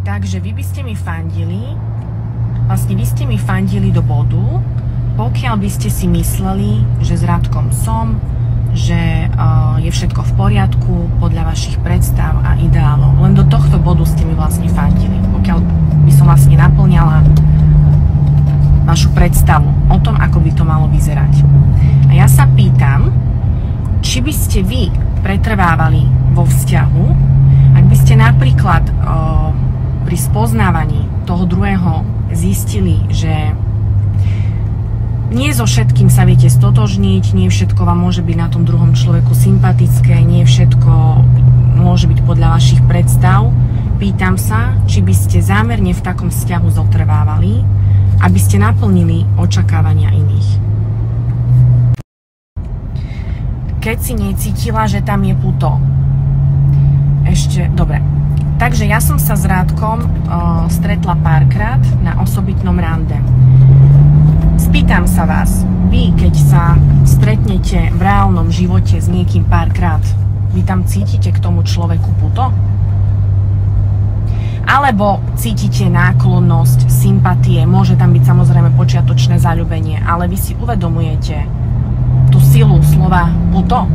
Takže vy by ste mi fandili, vlastne vy ste mi fandili do bodu, pokiaľ by ste si mysleli, že s Radkom som, že je všetko v poriadku podľa vašich predstav a ideálov. Len do tohto bodu ste mi vlastne fandili, pokiaľ by som vlastne naplňala vašu predstavu o tom, ako by to malo vyzerať. A ja sa pýtam, či by ste vy pretrvávali vo vzťahu, ak by ste napríklad pri spoznávaní toho druhého zistili, že nie so všetkým sa viete stotožniť, nie všetko vám môže byť na tom druhom človeku sympatické, nie všetko môže byť podľa vašich predstav. Pýtam sa, či by ste zámerne v takom vzťahu zotrvávali, aby ste naplnili očakávania iných. Keď si necítila, že tam je puto. Ešte, dobre. Takže ja som sa s Rádkom stretla párkrát na osobitnom rande. Spýtam sa vás, vy keď sa stretnete v reálnom živote s niekým párkrát, vy tam cítite k tomu človeku puto? Alebo cítite náklonnosť, sympatie, môže tam byť samozrejme počiatočné zaľúbenie, ale vy si uvedomujete tú silu slova puto?